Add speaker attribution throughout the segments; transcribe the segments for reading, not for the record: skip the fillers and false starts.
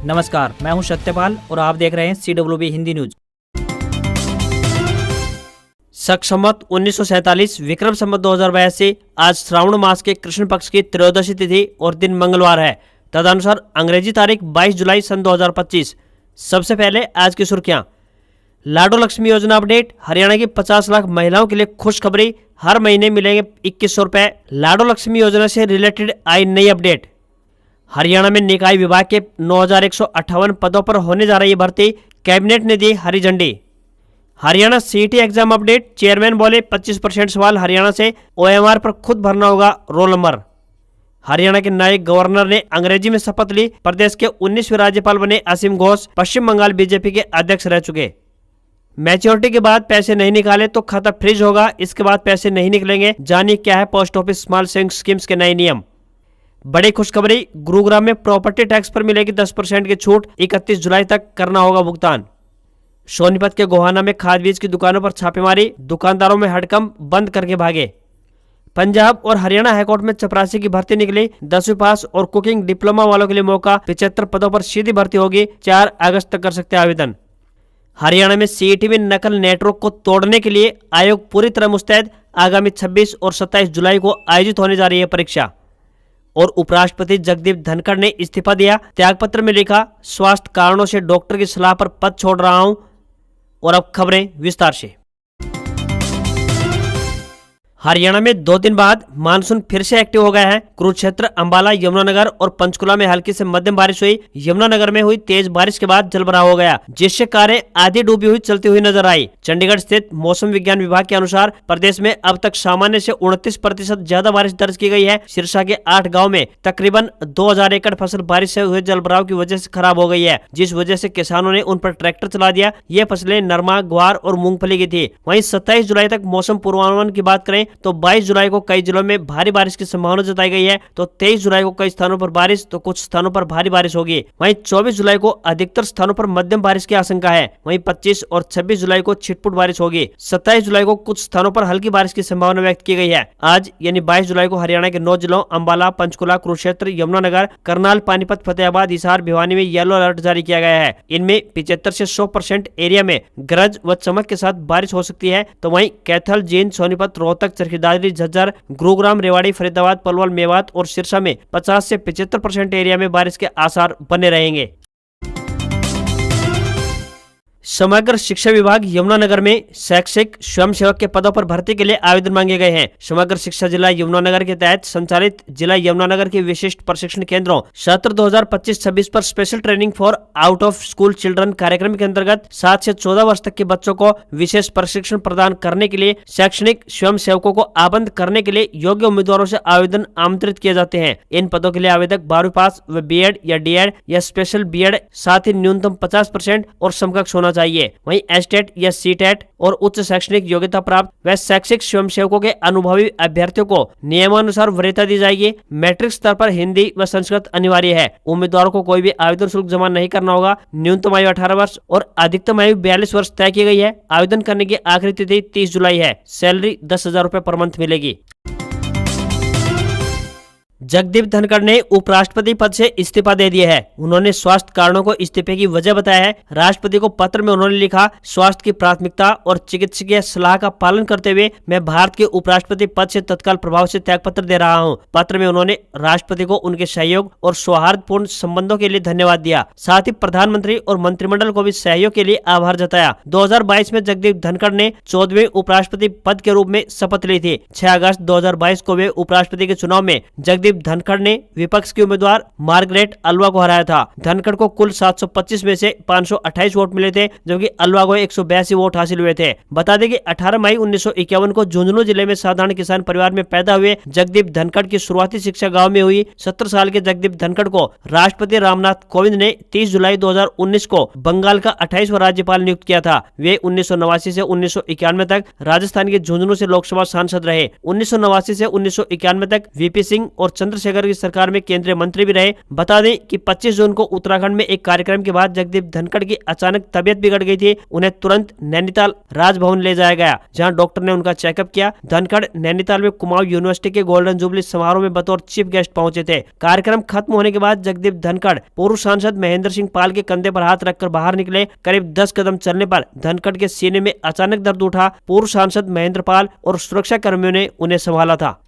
Speaker 1: नमस्कार, मैं हूं सत्यपाल और आप देख रहे हैं CWB हिंदी न्यूज। शक संवत 1947 विक्रम संवत 2082 आज श्रावण मास के कृष्ण पक्ष की त्रयोदशी तिथि और दिन मंगलवार है। तदनुसार अंग्रेजी तारीख 22 जुलाई सन 2025। सबसे पहले आज की सुर्खियां। लाडो लक्ष्मी योजना अपडेट। हरियाणा की 50 लाख महिलाओं के लिए खुशखबरी, हर महीने मिलेंगे 2100 रुपए। लाडो लक्ष्मी योजना से रिलेटेड आई नई अपडेट। हरियाणा में निकाय विभाग के 9158 पदों पर होने जा रही भर्ती, कैबिनेट ने दी हरी झंडी। Haryana CET exam update. Chairman बोले 25% सवाल हरियाणा से, OMR पर खुद भरना होगा रोल नंबर। हरियाणा के नए गवर्नर ने अंग्रेजी में शपथ ली। प्रदेश के 19वें राज्यपाल बने असीम घोष, पश्चिम बंगाल बीजेपी के अध्यक्ष रह चुके। मैच्योरिटी के बाद पैसे नहीं निकाले तो खाता फ्रीज होगा, इसके बाद पैसे नहीं निकलेंगे। जानिए क्या है post office small savings schemes के नए नियम। बड़ी खुशखबरी, गुरुग्राम में प्रॉपर्टी टैक्स पर मिलेगी 10% की छूट, 31 जुलाई तक करना होगा भुगतान। सोनीपत के गोहाना में खाद बीज की दुकानों पर छापेमारी, दुकानदारों में हड़कंप, बंद करके भागे। पंजाब और हरियाणा हाईकोर्ट में चपरासी की भर्ती निकली। 10वीं पास और कुकिंग डिप्लोमा वालों के लिए मौका, 75 पदों पर सीधी भर्ती होगी। 4 अगस्त तक कर सकते हैं आवेदन। हरियाणा में सीईटी में नकल नेटवर्क को तोड़ने के लिए आयोग पूरी तरह मुस्तैद। आगामी 26 और 27 जुलाई को आयोजित होने जा रही है परीक्षा। और उपराष्ट्रपति जगदीप धनखड़ ने इस्तीफा दिया। त्यागपत्र में लिखा, स्वास्थ्य कारणों से डॉक्टर की सलाह पर पद छोड़ रहा हूं। और अब खबरें विस्तार से। हरियाणा में 2 दिन बाद मानसून फिर से एक्टिव हो गया है। कुरुक्षेत्र, अंबाला, यमुनानगर और पंचकुला में हल्की से मध्यम बारिश हुई। यमुनानगर में हुई तेज बारिश के बाद जलभराव हो गया, जिससे कारें आधी डूबी हुई चलती हुई नजर आई। चंडीगढ़ स्थित मौसम विज्ञान विभाग के अनुसार प्रदेश में अब तक सामान्य से 29% ज्यादा बारिश दर्ज की गई है। सिरसा के 8 गाँव में तकरीबन 2000 एकड़ फसल बारिश से हुए जलभराव की वजह से खराब हो गई है, जिस वजह से किसानों ने उन पर ट्रैक्टर चला दिया। ये फसलें नरमा, ग्वार और मूंगफली की थी। वहीं 27 जुलाई तक मौसम पूर्वानुमान की बात करें तो 22 जुलाई को कई जिलों में भारी बारिश की संभावना जताई गई है, तो 23 जुलाई को कई स्थानों पर बारिश तो कुछ स्थानों पर भारी बारिश होगी। वहीं 24 जुलाई को अधिकतर स्थानों पर मध्यम बारिश की आशंका है। वहीं 25 और 26 जुलाई को छिटपुट बारिश होगी। 27 जुलाई को कुछ स्थानों पर हल्की बारिश की संभावना व्यक्त की गई है। आज यानी 22 जुलाई को हरियाणा के 9 जिलों अंबाला, पंचकुला, कुरुक्षेत्र, यमुनानगर, करनाल, पानीपत, फतेहाबाद, हिसार, भिवानी में येलो अलर्ट जारी किया गया है। इनमें 75 से 100% एरिया में गरज व चमक के साथ बारिश हो सकती है। तो वहीं कैथल, जींद, सोनीपत, रोहतक, चरखीदादरी, झज्जर, गुरुग्राम, रेवाड़ी, फरीदाबाद, पलवल, मेवात और सिरसा में 50 से 75% एरिया में बारिश के आसार बने रहेंगे। समग्र शिक्षा विभाग यमुनानगर में शैक्षिक स्वयंसेवक के पदों पर भर्ती के लिए आवेदन मांगे गए हैं। समग्र शिक्षा जिला यमुनानगर के तहत संचालित जिला यमुनानगर के विशिष्ट प्रशिक्षण केंद्रों सत्र 2025-26 पर special training for out of school children कार्यक्रम के अंतर्गत 7 से 14 वर्ष तक के बच्चों को विशेष प्रशिक्षण प्रदान करने के लिए शैक्षणिक स्वयंसेवकों को आबंध करने के लिए योग्य उम्मीदवारों से आवेदन आमंत्रित किए जाते हैं। इन पदों के लिए आवेदक 12वीं पास व बीएड या डीएड या स्पेशल बीएड, साथ ही न्यूनतम 50% और समकक्ष होना चाहिए। वहीं एस्टेट या सीटेट और उच्च शैक्षणिक योग्यता प्राप्त व शैक्षिक स्वयंसेवकों के अनुभवी अभ्यर्थियों को नियमानुसार वरीयता दी जाएगी। मैट्रिक स्तर पर हिंदी व संस्कृत अनिवार्य है। उम्मीदवारों को कोई भी आवेदन शुल्क जमा नहीं करना होगा। न्यूनतम आयु 18 वर्ष और अधिकतम आयु 42 वर्ष तय की गई है। आवेदन करने की आखिरी तिथि 30 जुलाई है। सैलरी 10,000 रुपए पर मंथ मिलेगी। जगदीप धनखड़ ने उपराष्ट्रपति पद से इस्तीफा दे दिया है। उन्होंने स्वास्थ्य कारणों को इस्तीफे की वजह बताया है। राष्ट्रपति को पत्र में उन्होंने लिखा, स्वास्थ्य की प्राथमिकता और चिकित्सकीय सलाह का पालन करते हुए मैं भारत के उपराष्ट्रपति पद से तत्काल प्रभाव से त्यागपत्र दे रहा हूं। पत्र में उन्होंने राष्ट्रपति को उनके सहयोग और सौहार्दपूर्ण संबंधों के लिए धन्यवाद दिया। साथ ही प्रधानमंत्री और मंत्रिमंडल को भी सहयोग के लिए आभार जताया। 2022 में जगदीप धनखड़ ने 14वें उपराष्ट्रपति पद के रूप में शपथ ली थी। 6 अगस्त 2022 को वे उपराष्ट्रपति के चुनाव में जगदीप धनखड़ ने विपक्ष की उम्मीदवार मार्गरेट अल्वा को हराया था। धनखड़ को कुल 725 में से 528 वोट मिले थे, जबकि अल्वा को 182 वोट हासिल हुए थे। बता दें कि 18 मई 1951 को झुंझुनू जिले में साधारण किसान परिवार में पैदा हुए जगदीप धनखड़ की शुरुआती शिक्षा गांव में हुई। 17 साल के जगदीप धनखड़ को राष्ट्रपति रामनाथ कोविंद ने 30 जुलाई 2019 को बंगाल का 28वां राज्यपाल नियुक्त किया था। वे 1989 से 1991 तक राजस्थान के झुंझुनू से लोकसभा सांसद रहे। 1989 से 1991 तक वीपी सिंह और चंद्रशेखर की सरकार में केंद्रीय मंत्री भी रहे। बता दें कि 25 जून को उत्तराखंड में एक कार्यक्रम के बाद जगदीप धनखड़ की अचानक तबियत बिगड़ गई थी। उन्हें तुरंत नैनीताल राजभवन ले जाया गया, जहां डॉक्टर ने उनका चेकअप किया। धनखड़ नैनीताल में कुमाऊं यूनिवर्सिटी के गोल्डन जुबली समारोह में बतौर चीफ गेस्ट पहुंचे थे। कार्यक्रम खत्म होने के बाद जगदीप धनखड़ पूर्व सांसद महेंद्र सिंह पाल के कंधे पर हाथ रखकर बाहर निकले। करीब 10 कदम चलने पर धनखड़ के सीने में अचानक दर्द उठा। पूर्व सांसद महेंद्र पाल और सुरक्षा कर्मियों ने उन्हें संभाला था।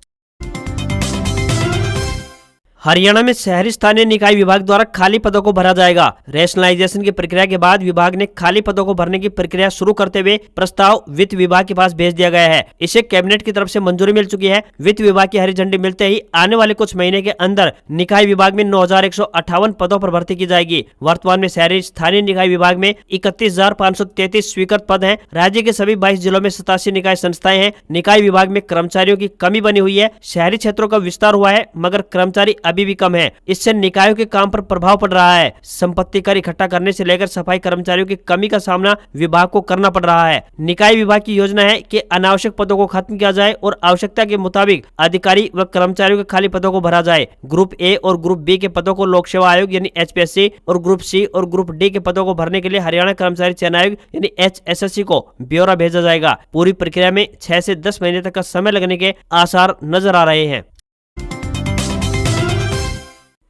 Speaker 1: हरियाणा में शहरी स्थानीय निकाय विभाग द्वारा खाली पदों को भरा जाएगा। रैशनलाइजेशन की प्रक्रिया के बाद विभाग ने खाली पदों को भरने की प्रक्रिया शुरू करते हुए प्रस्ताव वित्त विभाग के पास भेज दिया गया है। इसे कैबिनेट की तरफ से मंजूरी मिल चुकी है। वित्त विभाग की हरी झंडी मिलते ही आने वाले कुछ महीने के अंदर निकाय विभाग में 9,158 पदों पर भर्ती की जाएगी। वर्तमान में शहरी स्थानीय निकाय विभाग में 31,533 स्वीकृत पद हैं। राज्य के सभी 22 जिलों में 87 निकाय संस्थाएं हैं। निकाय विभाग में कर्मचारियों की कमी बनी हुई है। शहरी क्षेत्रों का विस्तार हुआ है, मगर कर्मचारी अभी भी कम है। इससे निकायों के काम पर प्रभाव पड़ रहा है। संपत्ति कर इकट्ठा करने से लेकर सफाई कर्मचारियों की कमी का सामना विभाग को करना पड़ रहा है। निकाय विभाग की योजना है कि अनावश्यक पदों को खत्म किया जाए और आवश्यकता के मुताबिक अधिकारी व कर्मचारियों के खाली पदों को भरा जाए। ग्रुप ए और ग्रुप बी के पदों को लोक सेवा आयोग यानी HPSC और ग्रुप सी और ग्रुप डी के पदों को भरने के लिए हरियाणा कर्मचारी चयन आयोग यानी HSSC को ब्यौरा भेजा जाएगा। पूरी प्रक्रिया में 6 से 10 महीने तक का समय लगने के आसार नजर आ रहे हैं।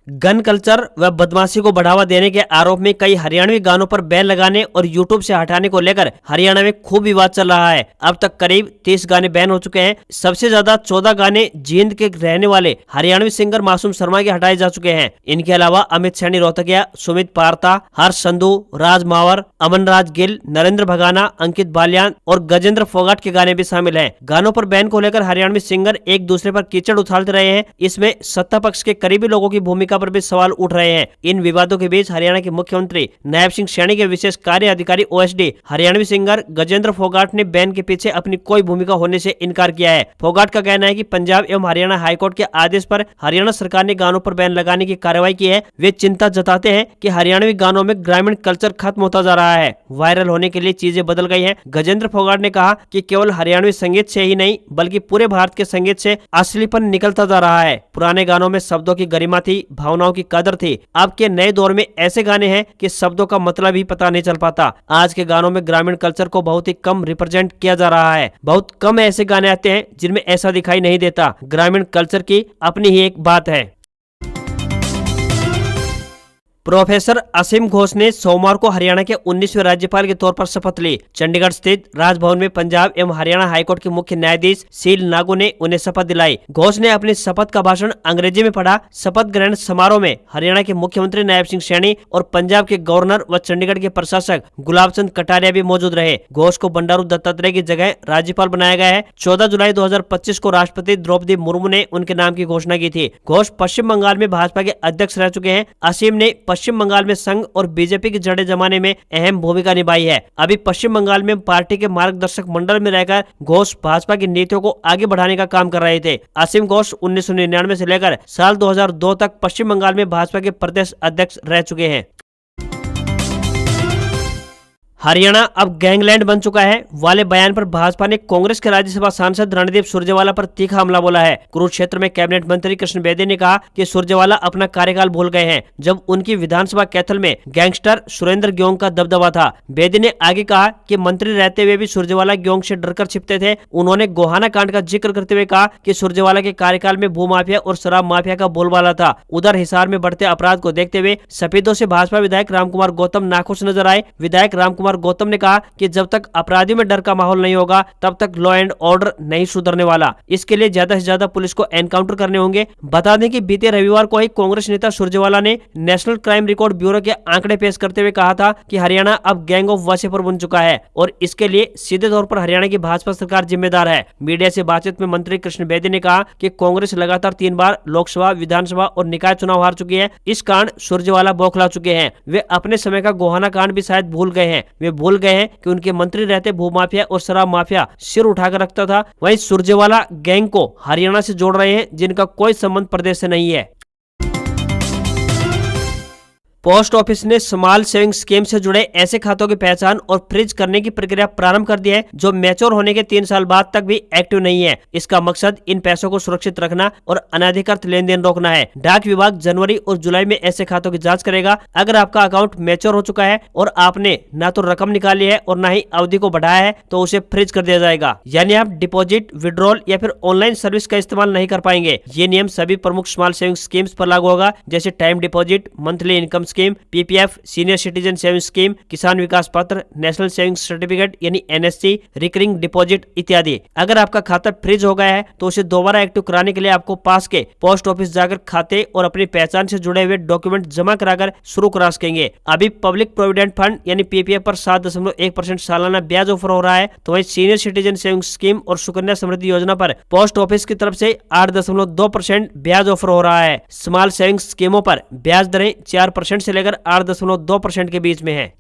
Speaker 1: गन कल्चर व बदमाशी को बढ़ावा देने के आरोप में कई हरियाणवी गानों पर बैन लगाने और यूट्यूब से हटाने को लेकर हरियाणा में खूब विवाद चल रहा है। अब तक करीब 30 गाने बैन हो चुके हैं। सबसे ज्यादा 14 गाने जींद के रहने वाले हरियाणवी सिंगर मासूम शर्मा के हटाए जा चुके हैं। इनके अलावा अमित सैनी रोहतकिया, सुमित पारता, हर्ष संधू, राज मावर, अमन राज गिल, नरेंद्र भगाना, अंकित बालियान और गजेंद्र फोगाट के गाने भी शामिल हैं। गानों पर बैन को लेकर हरियाणवी सिंगर एक दूसरे पर कीचड़ उछालते रहे हैं। इसमें सत्ता पक्ष के करीबी लोगों की भूमिका पर भी सवाल उठ रहे हैं। इन विवादों के बीच हरियाणा के मुख्यमंत्री नायब सिंह सैनी के विशेष कार्य अधिकारी OSD हरियाणवी सिंगर गजेंद्र फोगाट ने बैन के पीछे अपनी कोई भूमिका होने से इनकार किया है। फोगाट का कहना है कि पंजाब एवं हरियाणा हाईकोर्ट के आदेश पर हरियाणा सरकार ने गानों पर बैन लगाने की कार्रवाई की है। वे चिंता जताते हैं कि हरियाणवी गानों में ग्रामीण कल्चर खत्म होता जा रहा है। वायरल होने के लिए चीजें बदल गई है। गजेंद्र फोगाट ने कहा कि केवल हरियाणवी संगीत से ही नहीं बल्कि पूरे भारत के संगीत से असलीपन निकलता जा रहा है। पुराने गानों में शब्दों की गरिमा थी, भावनाओं की कदर थी। अब के नए दौर में ऐसे गाने हैं कि शब्दों का मतलब ही पता नहीं चल पाता। आज के गानों में ग्रामीण कल्चर को बहुत ही कम रिप्रेजेंट किया जा रहा है। बहुत कम ऐसे गाने आते हैं जिनमें ऐसा दिखाई नहीं देता। ग्रामीण कल्चर की अपनी ही एक बात है। प्रोफेसर असीम घोष ने सोमवार को हरियाणा के 19वें राज्यपाल के तौर पर शपथ ली। चंडीगढ़ स्थित राजभवन में पंजाब एवं हरियाणा हाईकोर्ट के मुख्य न्यायाधीश सील नागू ने उन्हें शपथ दिलाई। घोष ने अपनी शपथ का भाषण अंग्रेजी में पढ़ा। शपथ ग्रहण समारोह में हरियाणा के मुख्यमंत्री नायब सिंह सैनी और पंजाब के गवर्नर व चंडीगढ़ के प्रशासक गुलाब चंद कटारिया भी मौजूद रहे। घोष को बंडारू दत्तात्रेय की जगह राज्यपाल बनाया गया है। 14 जुलाई 2025 को राष्ट्रपति द्रौपदी मुर्मू ने उनके नाम की घोषणा की थी। घोष पश्चिम बंगाल में भाजपा के अध्यक्ष रह चुके हैं। असीम ने पश्चिम बंगाल में संघ और बीजेपी की जड़ें जमाने में अहम भूमिका निभाई है। अभी पश्चिम बंगाल में पार्टी के मार्गदर्शक मंडल में रहकर घोष भाजपा की नीतियों को आगे बढ़ाने का काम कर रहे थे। असीम घोष 1999 से लेकर साल 2002 तक पश्चिम बंगाल में भाजपा के प्रदेश अध्यक्ष रह चुके हैं। हरियाणा अब गैंगलैंड बन चुका है वाले बयान पर भाजपा ने कांग्रेस के राज्यसभा सांसद रणदीप सुरजेवाला पर तीखा हमला बोला है। कुरुक्षेत्र में कैबिनेट मंत्री कृष्ण बेदी ने कहा कि सुरजेवाला अपना कार्यकाल भूल गए हैं जब उनकी विधानसभा कैथल में गैंगस्टर सुरेंद्र ग्योंग का दबदबा था। बेदी ने आगे कहा कि मंत्री रहते हुए भी सुरजेवाला ग्योंग से डरकर छिपते थे। उन्होंने गोहाना कांड का जिक्र करते हुए कहा कि सुरजेवाला के कार्यकाल में भूमाफिया और शराब माफिया का बोलबाला था। उधर हिसार में बढ़ते अपराध को देखते हुए सफेदों से भाजपा विधायक रामकुमार गौतम नाखुश नजर आए। विधायक रामकुमार गौतम ने कहा कि जब तक अपराधियों में डर का माहौल नहीं होगा तब तक लॉ एंड ऑर्डर नहीं सुधरने वाला। इसके लिए ज्यादा से ज्यादा पुलिस को एनकाउंटर करने होंगे। बता दें कि बीते रविवार को ही कांग्रेस नेता सुरजेवाला ने नेशनल क्राइम रिकॉर्ड ब्यूरो के आंकड़े पेश करते हुए कहा था कि हरियाणा अब गैंग ऑफ वासेपुर बन चुका है और इसके लिए सीधे तौर पर हरियाणा की भाजपा सरकार जिम्मेदार है। मीडिया से बातचीत में मंत्री कृष्ण बेदी ने कहा कि कांग्रेस लगातार 3 बार लोकसभा, विधानसभा और निकाय चुनाव हार चुकी है। इस कारण सुरजेवाला बौखला चुके हैं। वे अपने समय का गोहाना कांड भी शायद भूल गए हैं। वे भूल गए हैं कि उनके मंत्री रहते भूमाफिया और शराब माफिया सिर उठाकर रखता था। वहीं सुरजेवाला गैंग को हरियाणा से जोड़ रहे हैं जिनका कोई संबंध प्रदेश से नहीं है। पोस्ट ऑफिस ने स्मॉल सेविंग स्कीम से जुड़े ऐसे खातों की पहचान और फ्रीज करने की प्रक्रिया प्रारंभ कर दी है जो मैच्योर होने के 3 साल बाद तक भी एक्टिव नहीं है। इसका मकसद इन पैसों को सुरक्षित रखना और अनधिकृत लेन देन रोकना है। डाक विभाग जनवरी और जुलाई में ऐसे खातों की जांच करेगा। अगर आपका अकाउंट मैच्योर हो चुका है और आपने न तो रकम निकाली है और न ही अवधि को बढ़ाया है तो उसे फ्रीज कर दिया जाएगा, यानी आप डिपॉजिट, विड्रॉल या फिर ऑनलाइन सर्विस का इस्तेमाल नहीं कर पाएंगे। ये नियम सभी प्रमुख स्मॉल सेविंग स्कीम्स पर लागू होगा, जैसे time deposit, monthly income scheme, PPF, senior citizen saving scheme, किसान विकास पत्र, नेशनल सेविंग सर्टिफिकेट यानी एनएससी, रिकरिंग डिपॉजिट इत्यादि। अगर आपका खाता फ्रीज हो गया है तो उसे दोबारा एक्टिव कराने के लिए आपको पास के पोस्ट ऑफिस जाकर खाते और अपनी पहचान से जुड़े हुए डॉक्यूमेंट जमा कराकर शुरू करा सकेंगे। अभी पब्लिक प्रोविडेंट फंड यानी पीपीएफ पर 7.1% सालाना ब्याज ऑफर हो रहा है, तो वही सीनियर सिटीजन सेविंग स्कीम और सुकन्या समृद्धि योजना पर पोस्ट ऑफिस की तरफ से 8.2% ब्याज ऑफर हो रहा है। स्मॉल सेविंग स्कीमों पर ब्याज दरें 4% से लेकर 8.2% के बीच में है।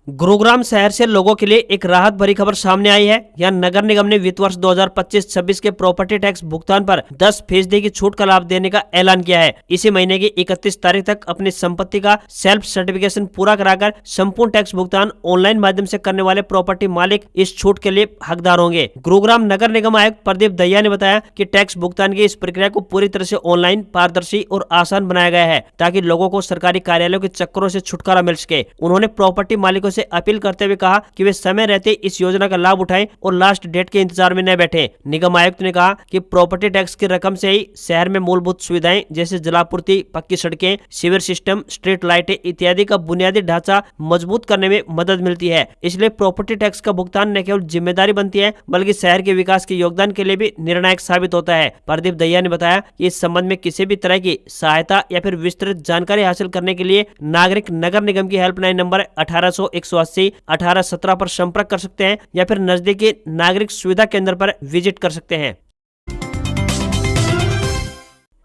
Speaker 1: गुरुग्राम शहर से लोगों के लिए एक राहत भरी खबर सामने आई है। यहाँ नगर निगम ने वित्त वर्ष 2025-26 के प्रॉपर्टी टैक्स भुगतान पर 10% की छूट का लाभ देने का ऐलान किया है। इसी महीने की 31 तारीख तक अपनी संपत्ति का सेल्फ सर्टिफिकेशन पूरा कराकर संपूर्ण टैक्स भुगतान ऑनलाइन माध्यम से करने वाले प्रॉपर्टी मालिक इस छूट के लिए हकदार होंगे। गुरुग्राम नगर निगम आयुक्त प्रदीप दहिया ने बताया कि टैक्स भुगतान की इस प्रक्रिया को पूरी तरह से ऑनलाइन, पारदर्शी और आसान बनाया गया है ताकि लोगों को सरकारी कार्यालयों के चक्करों से छुटकारा मिल सके। उन्होंने प्रॉपर्टी मालिकों से अपील करते हुए कहा कि वे समय रहते इस योजना का लाभ उठाएं और लास्ट डेट के इंतजार में न बैठें। निगम आयुक्त ने कहा कि प्रॉपर्टी टैक्स की रकम से ही शहर में मूलभूत सुविधाएं जैसे जलापूर्ति, पक्की सड़कें, सीवर सिस्टम, स्ट्रीट लाइटें इत्यादि का बुनियादी ढांचा मजबूत करने में मदद मिलती है। इसलिए प्रॉपर्टी टैक्स का भुगतान न केवल जिम्मेदारी बनती है बल्कि शहर के विकास के योगदान के लिए भी निर्णायक साबित होता है। प्रदीप दहिया ने बताया कि इस संबंध में किसी भी तरह की सहायता या फिर विस्तृत जानकारी हासिल करने के लिए नागरिक नगर निगम की हेल्पलाइन नंबर 1800-180-1817 पर संपर्क कर सकते हैं या फिर नजदीकी नागरिक सुविधा केंद्र पर विजिट कर सकते हैं।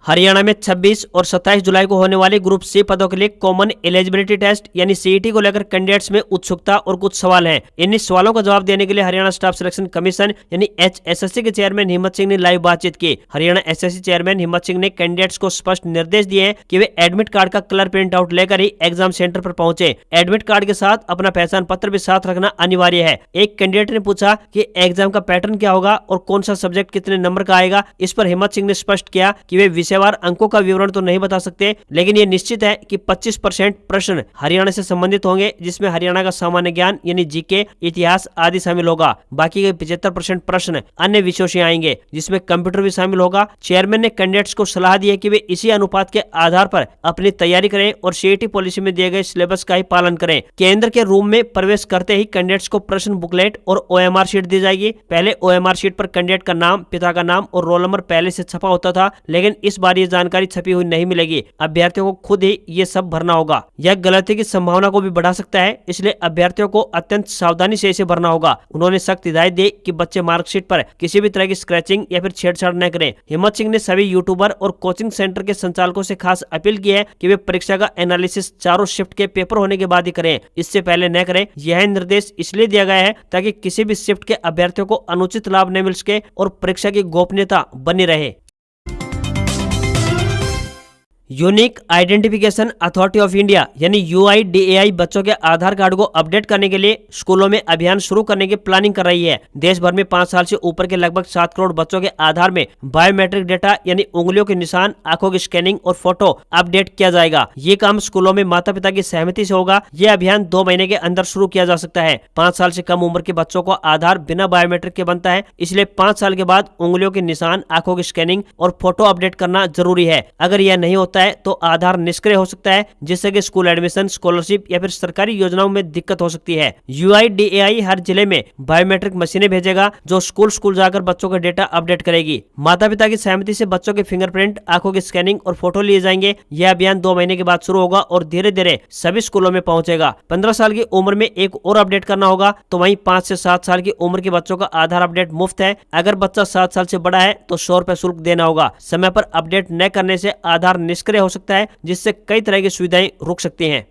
Speaker 1: हरियाणा में 26 और 27 जुलाई को होने वाले ग्रुप सी पदों के लिए कॉमन एलिजिबिलिटी टेस्ट यानी सीईटी को लेकर कैंडिडेट्स में उत्सुकता और कुछ सवाल हैं। इन सवालों का जवाब देने के लिए हरियाणा स्टाफ सिलेक्शन कमीशन यानी HSSC के चेयरमैन हिम्मत सिंह ने लाइव बातचीत की। हरियाणा SSC चेयरमैन हिम्मत सिंह ने कैंडिडेट्स को स्पष्ट निर्देश दिए हैं कि वे एडमिट कार्ड का कलर प्रिंट आउट लेकर ही एग्जाम सेंटर पर पहुंचे। एडमिट कार्ड के साथ अपना पहचान पत्र भी साथ रखना अनिवार्य है। एक कैंडिडेट ने पूछा कि एग्जाम का पैटर्न क्या होगा और कौन सा सब्जेक्ट कितने नंबर का आएगा। इस पर हिम्मत सिंह ने स्पष्ट किया कि वे विषयवार अंकों का विवरण तो नहीं बता सकते, लेकिन ये निश्चित है कि 25% प्रश्न हरियाणा से संबंधित होंगे, जिसमें हरियाणा का सामान्य ज्ञान यानी जीके, इतिहास आदि शामिल होगा। बाकी के 75% प्रश्न अन्य विषयों से आएंगे, जिसमें कंप्यूटर भी शामिल होगा। चेयरमैन ने कैंडिडेट्स को सलाह दी है कि वे इसी अनुपात के आधार पर अपनी तैयारी करें और सीईटी पॉलिसी में दिए गए सिलेबस का ही पालन करें। केंद्र के रूम में प्रवेश करते ही कैंडिडेट्स को प्रश्न बुकलेट और OMR शीट दी जाएगी। पहले OMR शीट पर कैंडिडेट का नाम, पिता का नाम और रोल नंबर पहले से छपा होता था, लेकिन इस बार ये जानकारी छपी हुई नहीं मिलेगी। अभ्यर्थियों को खुद ही ये सब भरना होगा। यह गलती की संभावना को भी बढ़ा सकता है, इसलिए अभ्यर्थियों को अत्यंत सावधानी से इसे भरना होगा। उन्होंने सख्त हिदायत दी कि बच्चे मार्कशीट पर किसी भी तरह की स्क्रैचिंग या फिर छेड़छाड़ न करें। हिम्मत सिंह ने सभी यूट्यूबर और कोचिंग सेंटर के संचालकों से खास अपील की है कि वे परीक्षा का एनालिसिस चारों शिफ्ट के पेपर होने के बाद ही करें, इससे पहले न करें। यह निर्देश इसलिए दिया गया है ताकि किसी भी शिफ्ट के अभ्यर्थियों को अनुचित लाभ न मिल सके और परीक्षा की गोपनीयता बनी रहे। Unique identification authority of India यानी UIDAI बच्चों के आधार कार्ड को अपडेट करने के लिए स्कूलों में अभियान शुरू करने की प्लानिंग कर रही है। देश भर में 5 साल से ऊपर के लगभग 7 करोड़ बच्चों के आधार में बायोमेट्रिक डेटा यानी उंगलियों के निशान, आंखों की स्कैनिंग और फोटो अपडेट किया जाएगा। ये काम स्कूलों में माता पिता की सहमति से होगा। ये अभियान 2 महीने के अंदर शुरू किया जा सकता है। 5 साल से कम उम्र के बच्चों को आधार बिना बायोमेट्रिक के बनता है, इसलिए 5 साल के बाद उंगलियों के निशान, आंखों की स्कैनिंग और फोटो अपडेट करना जरूरी है। अगर यह नहीं होता है तो आधार निष्क्रिय हो सकता है, जिससे कि स्कूल एडमिशन, स्कॉलरशिप या फिर सरकारी योजनाओं में दिक्कत हो सकती है। UIDAI हर जिले में बायोमेट्रिक मशीनें भेजेगा जो स्कूल जाकर बच्चों का डेटा अपडेट करेगी। माता पिता की सहमति से बच्चों के फिंगरप्रिंट, आंखों की स्कैनिंग और फोटो लिए जाएंगे। यह अभियान 2 महीने के बाद शुरू होगा और धीरे धीरे सभी स्कूलों में पहुंचेगा। 15 साल की उम्र में एक और अपडेट करना होगा, तो वहीं 5 से 7 साल की उम्र के बच्चों का आधार अपडेट मुफ्त है। अगर बच्चा 7 साल से बड़ा है तो 100 रुपए शुल्क देना होगा। समय पर अपडेट न करने से आधार निष्क्रिय हो सकता है, जिससे कई तरह की सुविधाएं रुक सकती हैं।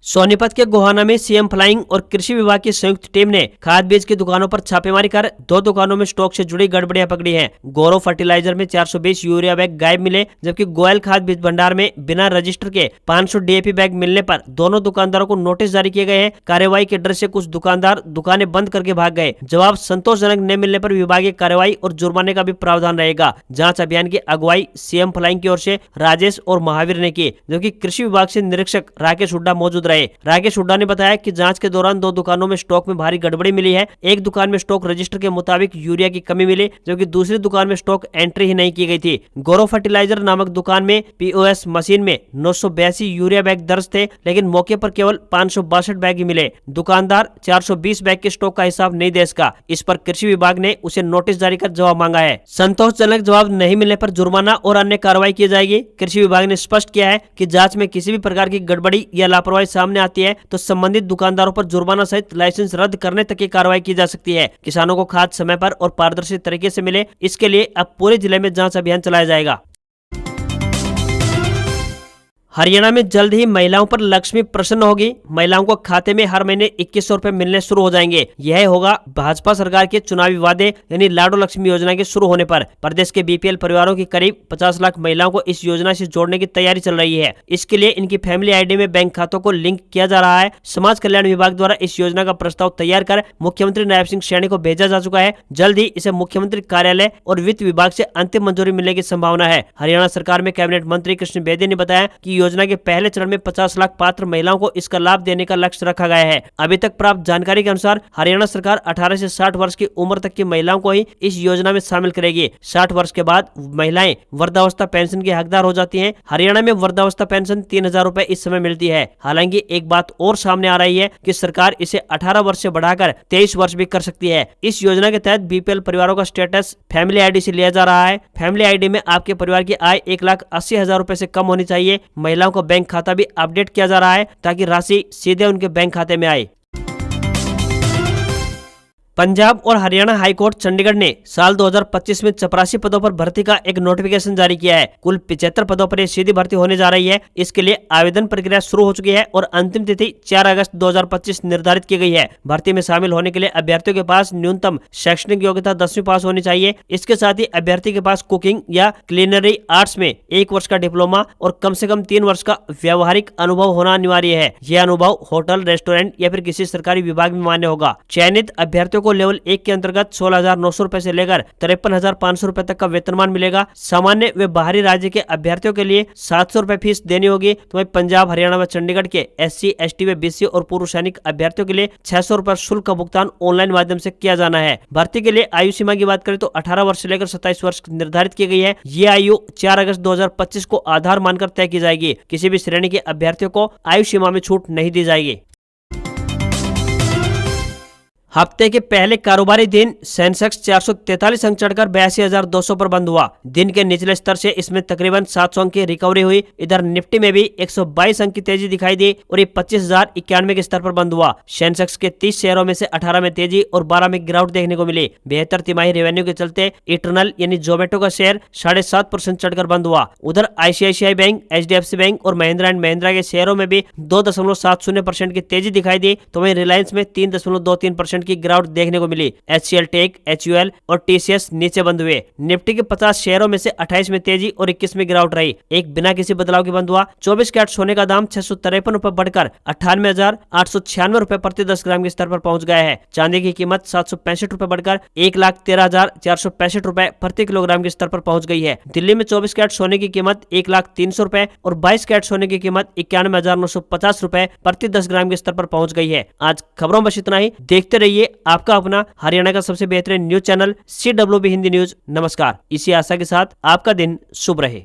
Speaker 1: सोनीपत के गोहाना में सीएम फ्लाइंग और कृषि विभाग की संयुक्त टीम ने खाद बीज की दुकानों पर छापेमारी कर 2 दुकानों में स्टॉक से जुड़ी गड़बड़ियां पकड़ी हैं। गौरव फर्टिलाइजर में 420 यूरिया बैग गायब मिले, जबकि गोयल खाद बीज भंडार में बिना रजिस्टर के 500 डीएपी बैग मिलने पर दोनों दुकानदारों को नोटिस जारी किए गए हैं। कार्रवाई के डर से कुछ दुकानदार दुकानें बंद करके भाग गए। जवाब संतोषजनक न मिलने पर विभागीय कार्रवाई और जुर्माने का भी प्रावधान रहेगा। जाँच अभियान की अगुवाई सीएम फ्लाइंग की ओर से राजेश और महावीर ने की, जबकि कृषि विभाग से निरीक्षक राकेश हुड्डा मौजूद रहे। राकेश हुड्डा ने बताया कि जांच के दौरान 2 दुकानों में स्टॉक में भारी गड़बड़ी मिली है। एक दुकान में स्टॉक रजिस्टर के मुताबिक यूरिया की कमी मिली, जबकि दूसरी दुकान में स्टॉक एंट्री ही नहीं की गई थी। गौरव फर्टिलाइजर नामक दुकान में पीओएस मशीन में 982 यूरिया बैग दर्ज थे, लेकिन मौके पर केवल 562 बैग ही मिले। दुकानदार 420 बैग के स्टॉक का हिसाब नहीं दे सका। इस पर कृषि विभाग ने उसे नोटिस जारी कर जवाब मांगा है। संतोषजनक जवाब नहीं मिलने पर जुर्माना और अन्य कार्रवाई की जाएगी। कृषि विभाग ने स्पष्ट किया है कि जांच में किसी भी प्रकार की गड़बड़ी या लापरवाही सामने आती है तो संबंधित दुकानदारों पर जुर्माना सहित लाइसेंस रद्द करने तक की कार्रवाई की जा सकती है। किसानों को खाद समय पर और पारदर्शी तरीके से मिले, इसके लिए अब पूरे जिले में जांच अभियान चलाया जाएगा। हरियाणा में जल्द ही महिलाओं पर लक्ष्मी प्रसन्न होगी। महिलाओं को खाते में हर महीने 2100 रुपए मिलने शुरू हो जाएंगे। यह होगा भाजपा सरकार के चुनावी वादे यानी लाडो लक्ष्मी योजना के शुरू होने पर। प्रदेश के बीपीएल परिवारों की करीब 50 लाख महिलाओं को इस योजना से जोड़ने की तैयारी चल रही है। इसके लिए इनकी फैमिली आईडी में बैंक खातों को लिंक किया जा रहा है। समाज कल्याण विभाग द्वारा इस योजना का प्रस्ताव तैयार कर मुख्यमंत्री नायब सिंह सैनी को भेजा जा चुका है। जल्द ही इसे मुख्यमंत्री कार्यालय और वित्त विभाग से अंतिम मंजूरी मिलने की संभावना है। हरियाणा सरकार में कैबिनेट मंत्री कृष्ण बेदी ने बताया कि योजना के पहले चरण में 50 लाख पात्र महिलाओं को इसका लाभ देने का लक्ष्य रखा गया है। अभी तक प्राप्त जानकारी के अनुसार हरियाणा सरकार 18 से 60 वर्ष की उम्र तक की महिलाओं को ही इस योजना में शामिल करेगी। 60 वर्ष के बाद महिलाएं वृद्धावस्था पेंशन की हकदार हो जाती हैं। हरियाणा में वृद्धावस्था पेंशन 3000 रुपए इस समय मिलती है। हालांकि एक बात और सामने आ रही है कि सरकार इसे 18 वर्ष से बढ़ाकर 23 वर्ष भी कर सकती है। इस योजना के तहत बीपीएल परिवारों का स्टेटस फैमिली आईडी से लिया जा रहा है। फैमिली आईडी में आपके परिवार की आय 1,80,000 रुपए से कम होनी चाहिए। महिलाओं को बैंक खाता भी अपडेट किया जा रहा है ताकि राशि सीधे उनके बैंक खाते में आए। पंजाब और हरियाणा हाईकोर्ट चंडीगढ़ ने साल 2025 में 84 पदों पर भर्ती का एक नोटिफिकेशन जारी किया है। कुल 75 पदों पर यह सीधी भर्ती होने जा रही है। इसके लिए आवेदन प्रक्रिया शुरू हो चुकी है और अंतिम तिथि 4 अगस्त 2025 निर्धारित की गई है। भर्ती में शामिल होने के लिए अभ्यर्थियों के पास न्यूनतम शैक्षणिक योग्यता 10वीं पास होनी चाहिए। इसके साथ ही अभ्यर्थी के पास कुकिंग या क्लिनरी आर्ट्स में 1 वर्ष का डिप्लोमा और कम से कम 3 वर्ष का व्यावहारिक अनुभव होना अनिवार्य है। यह अनुभव होटल, रेस्टोरेंट या फिर किसी सरकारी विभाग में मान्य होगा। चयनित अभ्यर्थियों को लेवल 1 के अंतर्गत 16,900 रुपए से लेकर 53,500 रुपए तक का वेतनमान मिलेगा। सामान्य व बाहरी राज्य के अभ्यर्थियों के लिए 700 रुपए फीस देनी होगी। तो पंजाब, हरियाणा व चंडीगढ़ के SC, ST व BC और पूर्व सैनिक अभ्यर्थियों के लिए 600 रुपए शुल्क का भुगतान ऑनलाइन माध्यम से किया जाना है। भर्ती के लिए आयु सीमा की बात करें तो 18 वर्ष से लेकर 27 वर्ष निर्धारित की गई है। ये आयु 4 अगस्त 2025 को आधार मानकर तय की जाएगी। किसी भी श्रेणी के अभ्यर्थियों को आयु सीमा में छूट नहीं दी जाएगी। हफ्ते के पहले कारोबारी दिन सेंसेक्स 443 अंक चढ़कर 82,200 पर बंद हुआ। दिन के निचले स्तर से इसमें तकरीबन 700 अंक की रिकवरी हुई। इधर निफ्टी में भी 122 अंक की तेजी दिखाई दी और ये 25,091 के स्तर पर बंद हुआ। सेंसेक्स के 30 शेयरों में से 18 में तेजी और 12 में गिरावट देखने को मिली। बेहतर तिमाही रेवेन्यू के चलते इटर्नल यानी जोमेटो का शेयर 7.5% चढ़कर बंद हुआ। उधर ICICI बैंक, HDFC बैंक और महिंद्रा एंड महिंद्रा के शेयरों में भी 2.70% की तेजी दिखाई दी। तो वहीं रिलायंस में 3.23% की गिरावट देखने को मिली। HCL टेक, HUL और TCS नीचे बंद हुए। निफ्टी के 50 शेयरों में से 28 में तेजी और 21 में गिरावट रही। एक बिना किसी बदलाव के बंद हुआ। 24 कैरेट सोने का दाम 653 रुपए बढ़कर 98,896 रुपए प्रति 10 ग्राम के स्तर पर पहुंच गया है। चांदी की कीमत 765 रुपए बढ़कर 1,13,465 रुपए प्रति किलोग्राम के स्तर पर पहुंच गई है। दिल्ली में 24 कैरेट सोने की कीमत 1,03,000 रुपए और 22 कैरेट सोने की कीमत 91,950 रुपए प्रति 10 ग्राम के स्तर पर पहुंच गई है। आज खबरों में इतना ही। देखते रहिए आपका अपना हरियाणा का सबसे बेहतरीन news channel CWB Hindi news. नमस्कार। इसी आशा के साथ आपका दिन शुभ रहे।